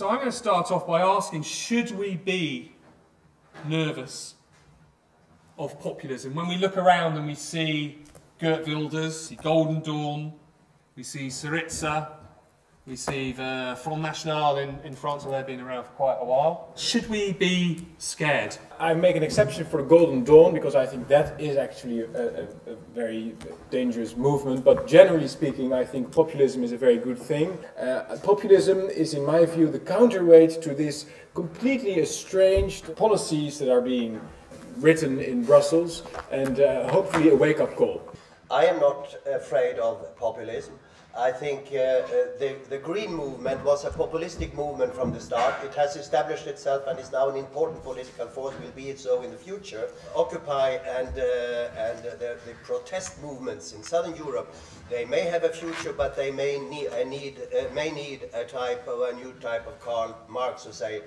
So I'm going to start off by asking, should we be nervous of populism? When we look around and we see Geert Wilders, the Golden Dawn, we see Syriza, we see the Front National in France, where they've been around for quite a while. Should we be scared? I make an exception for the Golden Dawn because I think that is actually a very dangerous movement. But generally speaking, I think populism is a very good thing. Populism is, in my view, the counterweight to these completely estranged policies that are being written in Brussels, and hopefully a wake-up call. I am not afraid of populism. I think the Green movement was a populistic movement from the start. It has established itself and is now an important political force, will be it so in the future. Occupy and the protest movements in Southern Europe, they may have a future, but they may need a new type of Karl Marx, who say,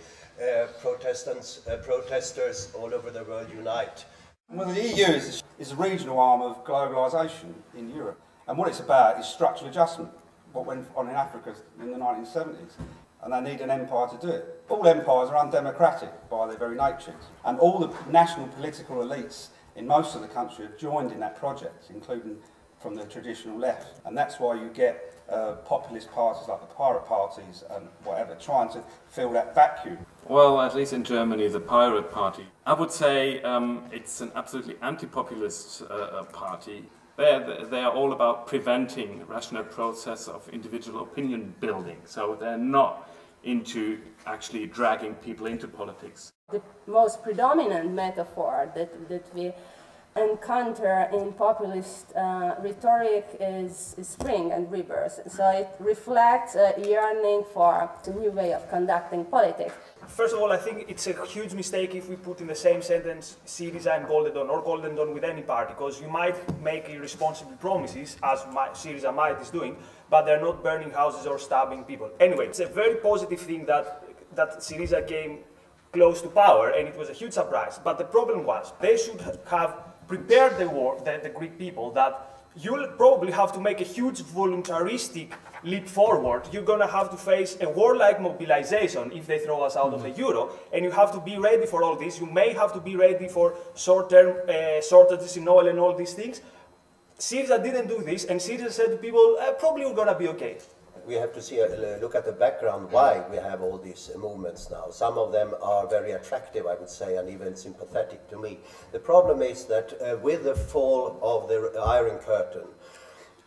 protesters all over the world unite. Well, the EU is a regional arm of globalisation in Europe. And what it's about is structural adjustment, what went on in Africa in the 1970s. And they need an empire to do it. All empires are undemocratic by their very nature. And all the national political elites in most of the country have joined in that project, including from the traditional left. And that's why you get populist parties like the pirate parties and whatever, trying to fill that vacuum. Well, at least in Germany, the Pirate Party. I would say it's an absolutely anti-populist party. They are all about preventing rational process of individual opinion building. So they're not into actually dragging people into politics. The most predominant metaphor that we encounter in populist rhetoric is spring and rebirth. So it reflects a yearning for a new way of conducting politics. First of all, I think it's a huge mistake if we put in the same sentence Syriza and Golden Dawn, or Golden Dawn with any party, because you might make irresponsible promises, as Syriza might is doing, but they're not burning houses or stabbing people. Anyway, it's a very positive thing that Syriza came close to power, and it was a huge surprise. But the problem was, they should have prepared the Greek people that you'll probably have to make a huge voluntaristic leap forward. You're going to have to face a war-like mobilization if they throw us out of the euro, and you have to be ready for all this. You may have to be ready for short-term shortages in oil and all these things. Syriza didn't do this, and Syriza said to people, probably we're going to be okay. We have to see look at the background why we have all these movements now. Some of them are very attractive, I would say, and even sympathetic to me. The problem is that with the fall of the Iron Curtain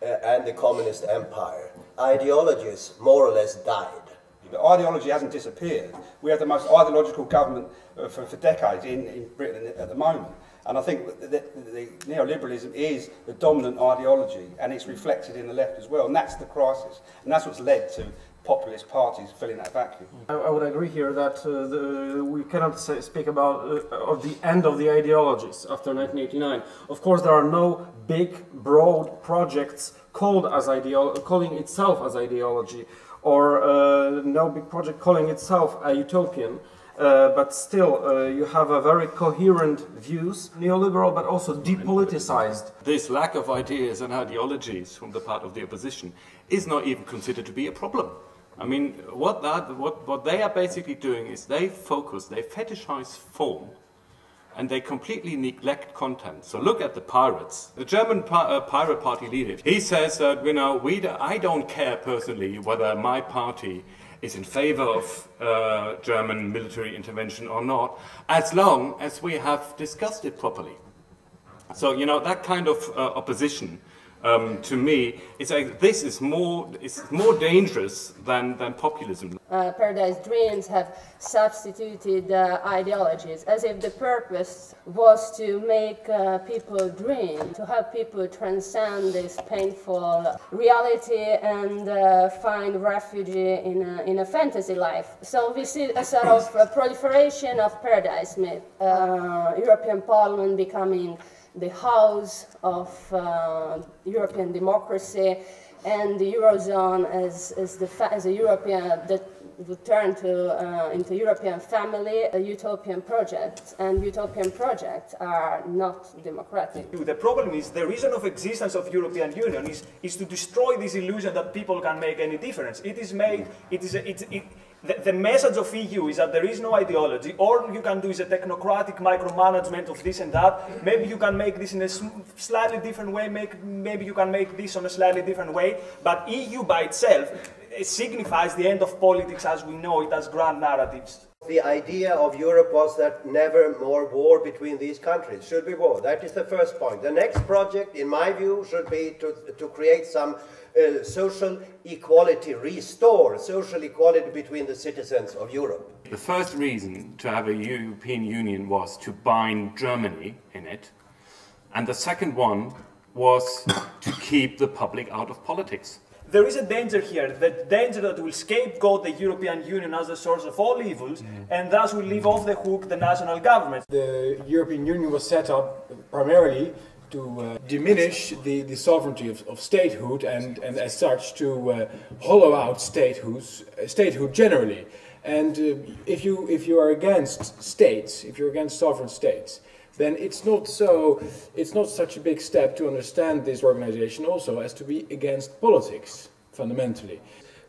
and the communist empire, ideologies more or less died. But ideology hasn't disappeared. We have the most ideological government for decades in Britain at the moment. And I think the neoliberalism is the dominant ideology, and it's reflected in the left as well. And that's the crisis. And that's what's led to populist parties filling that vacuum. I would agree here that we cannot speak about of the end of the ideologies after 1989. Of course, there are no big, broad projects calling itself as ideology, or no big project calling itself a utopian. But still, you have a very coherent views, neoliberal but also depoliticized. This lack of ideas and ideologies from the part of the opposition is not even considered to be a problem. I mean, what they are basically doing is they fetishize form, and they completely neglect content. So look at the pirates. The German pirate party leader, he says that, you know, I don't care personally whether my party is in favor of German military intervention or not, as long as we have discussed it properly. So, you know, that kind of opposition, to me, is this is more dangerous than populism. Paradise Dreams have substituted ideologies, as if the purpose was to make people dream, to help people transcend this painful reality and find refuge in a fantasy life. So we see a sort of proliferation of paradise myth, European Parliament becoming the house of European democracy, and the Eurozone as a European that would turn into European family, a utopian project, and utopian projects are not democratic. The problem is the reason of existence of European Union is to destroy this illusion that people can make any difference. The message of EU is that there is no ideology. All you can do is a technocratic micromanagement of this and that. Maybe you can make this in a slightly different way. Maybe you can make this on a slightly different way. But EU by itself, it signifies the end of politics as we know it as grand narratives. The idea of Europe was that never more war between these countries. Should be war. That is the first point. The next project, in my view, should be to create some social equality, restore social equality between the citizens of Europe. The first reason to have a European Union was to bind Germany in it, and the second one was to keep the public out of politics. There is a danger here, the danger that will scapegoat the European Union as the source of all evils, and thus will leave off the hook the national governments. The European Union was set up primarily to diminish the sovereignty of statehood and as such to hollow out statehood generally. And if you are against states, if you're against sovereign states, then it's not such a big step to understand this organization also as to be against politics fundamentally.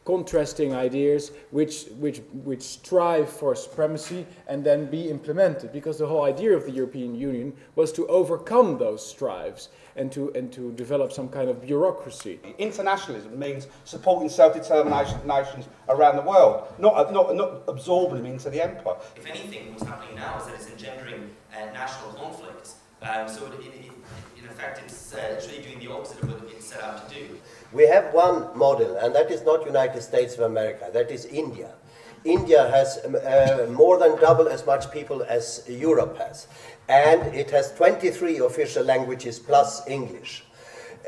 Contrasting ideas which strive for supremacy and then be implemented, because the whole idea of the European Union was to overcome those strives and to develop some kind of bureaucracy. Internationalism means supporting self-determination nations around the world, not absorbing them into the empire. If anything, what's happening now is that it's engendering national conflicts. In effect, it's really doing the opposite of what it's set out to do. We have one model, and that is not United States of America, that is India. India has more than double as much people as Europe has. And it has 23 official languages plus English.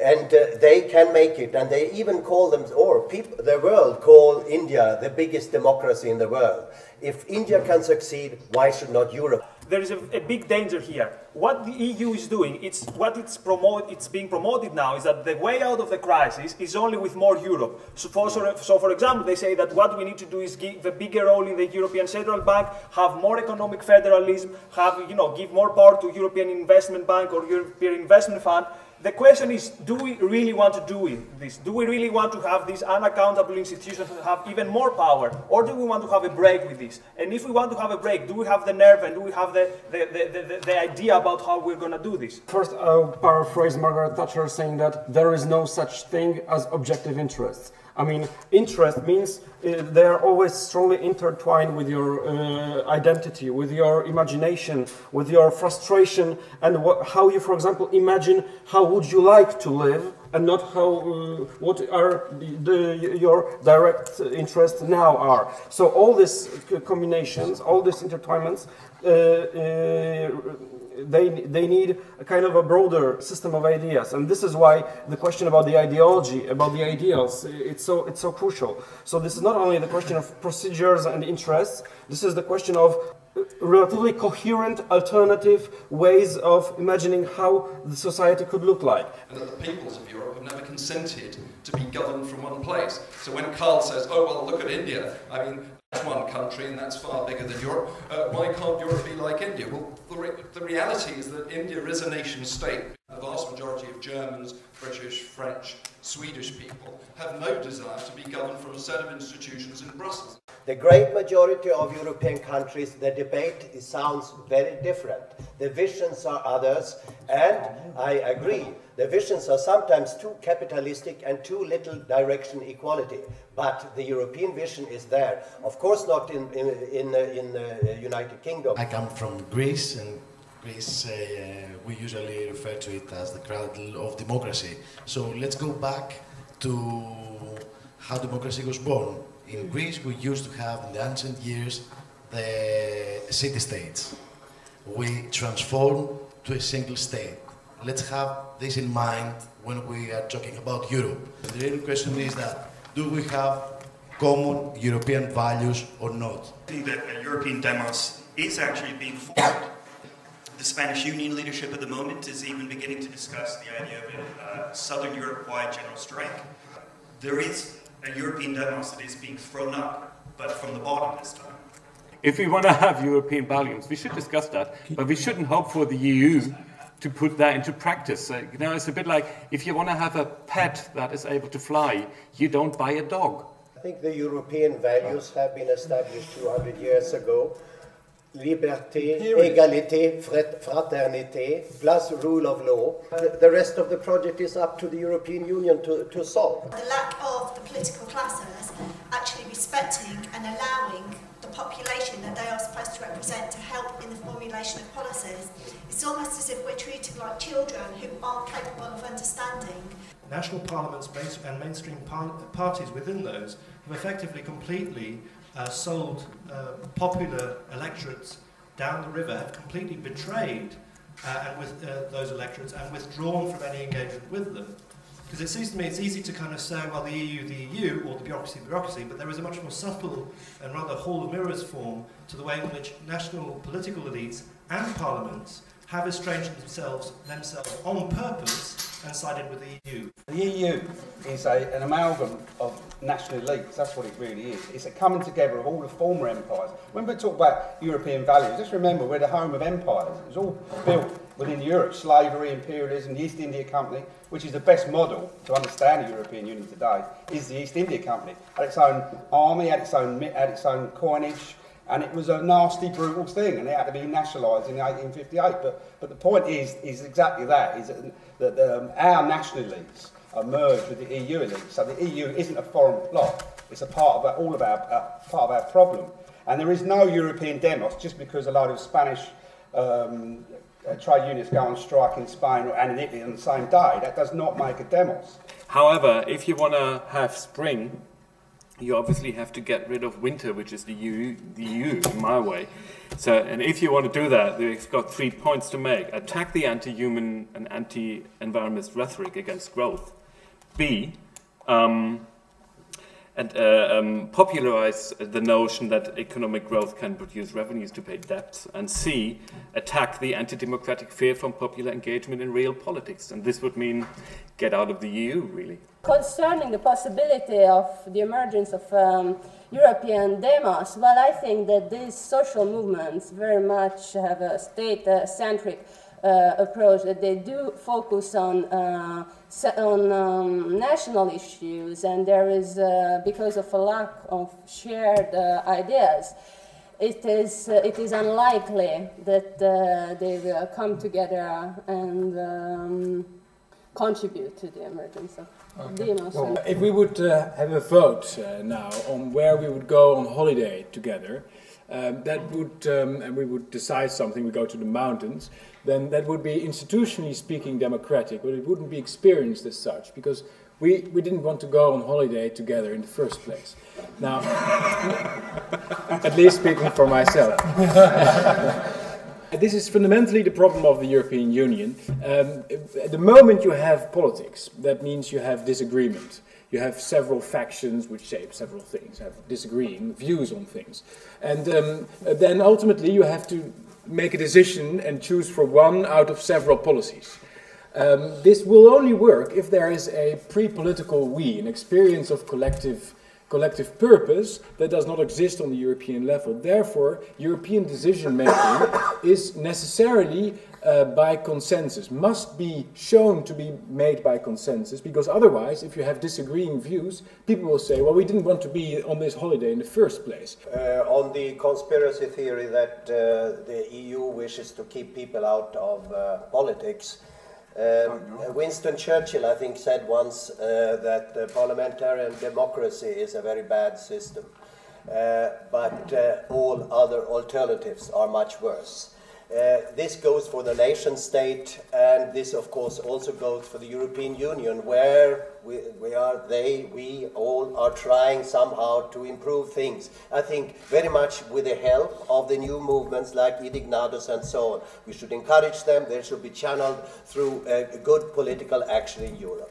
And they can make it, and they even call them, the world call India the biggest democracy in the world. If India can succeed, why should not Europe? There is a big danger here. What the EU is doing, it's being promoted now is that the way out of the crisis is only with more Europe. So for example, they say that what we need to do is give a bigger role in the European Central Bank, have more economic federalism, give more power to European Investment Bank or European Investment Fund. The question is, do we really want to do this? Do we really want to have these unaccountable institutions that have even more power? Or do we want to have a break with this? And if we want to have a break, do we have the nerve and do we have the idea about how we're going to do this? First, I'll paraphrase Margaret Thatcher saying that there is no such thing as objective interests. I mean, interest means they are always strongly intertwined with your identity, with your imagination, with your frustration, and how you, for example, imagine how would you like to live, and not how what are your direct interests now are. So all these combinations, all these intertwinements, they need a kind of a broader system of ideas, and this is why the question about the ideology, about the ideals, it's so crucial. So this is not only the question of procedures and interests, this is the question of relatively coherent alternative ways of imagining how the society could look like. And that the peoples of Europe have never consented to be governed from one place. So when Karl says, oh well, look at India, I mean, that's one country and that's far bigger than Europe. Why can't Europe be like India? Well, the reality is that India is a nation state. The vast majority of Germans, British, French, Swedish people have no desire to be governed from a set of institutions in Brussels. The great majority of European countries, the debate sounds very different. The visions are others, and I agree, the visions are sometimes too capitalistic and too little direction equality. But the European vision is there. Of course not in the United Kingdom. I come from Greece, and Greece, we usually refer to it as the cradle of democracy. So let's go back to how democracy was born. In Greece, we used to have, in the ancient years, the city-states. We transformed to a single state. Let's have this in mind when we are talking about Europe. The real question is that, do we have common European values or not? I think that a European demos is actually being formed. The Spanish Union leadership at the moment is even beginning to discuss the idea of a Southern Europe-wide general strike. There is a European demos that is being thrown up, but from the bottom this time. If we want to have European values, we should discuss that, but we shouldn't hope for the EU to put that into practice. You know, it's a bit like if you want to have a pet that is able to fly, you don't buy a dog. think the European values have been established 200 years ago. Liberté, égalité, fraternité, plus rule of law. The rest of the project is up to the European Union to solve. The lack of the political classes actually respecting and allowing the population that they are supposed to represent to help in the formulation of policies. It's almost as if we're treated like children who aren't capable of understanding. National parliaments and mainstream parties within those have effectively completely sold popular electorates down the river, have completely betrayed and with those electorates and withdrawn from any engagement with them. Because it seems to me it's easy to kind of say, well, the EU, or the bureaucracy, but there is a much more subtle and rather hall of mirrors form to the way in which national political elites and parliaments have estranged themselves on purpose and sided with the EU. The EU is an amalgam of national elites, that's what it really is. It's a coming together of all the former empires. When we talk about European values, just remember we're the home of empires. It was all built within Europe, slavery, imperialism, the East India Company, which is the best model to understand the European Union today, is the East India Company. Had its own army, had its own coinage, and it was a nasty, brutal thing, and it had to be nationalised in 1858. But the point is exactly that, is that our national elites are merged with the EU elites. So the EU isn't a foreign plot, it's a part of part of our problem. And there is no European demos just because a lot of Spanish trade unions go on strike in Spain and in Italy on the same day. That does not make a demos. However, if you want to have spring, you obviously have to get rid of winter, which is the EU in my way. So, and if you want to do that, you've got 3 points to make. Attack the anti-human and anti-environmentalist rhetoric against growth. B, popularize the notion that economic growth can produce revenues to pay debts. And C, attack the anti-democratic fear from popular engagement in real politics. And this would mean get out of the EU, really. Concerning the possibility of the emergence of European demos, well, I think that these social movements very much have a state-centric approach, that they do focus on national issues, and there is, because of a lack of shared ideas, it is unlikely that they will come together and contribute to the emergence of demos. Well, if we would have a vote now on where we would go on holiday together, that would, and we would decide something, we go to the mountains, then that would be institutionally speaking democratic, but it wouldn't be experienced as such, because we didn't want to go on holiday together in the first place. Now, at least speaking for myself. This is fundamentally the problem of the European Union. At the moment you have politics, that means you have disagreement. You have several factions which shape several things, have disagreeing views on things. And then ultimately you have to make a decision and choose for one out of several policies. This will only work if there is a pre-political we, an experience of collective purpose that does not exist on the European level. Therefore, European decision-making is necessarily by consensus, must be shown to be made by consensus, because otherwise, if you have disagreeing views, people will say, well, we didn't want to be on this holiday in the first place. On the conspiracy theory that the EU wishes to keep people out of politics, Winston Churchill, I think, said once that parliamentarian democracy is a very bad system, but all other alternatives are much worse. This goes for the nation state, and this of course also goes for the European Union, where we all are trying somehow to improve things. I think very much with the help of the new movements like Ideologies and so on. We should encourage them, they should be channeled through good political action in Europe.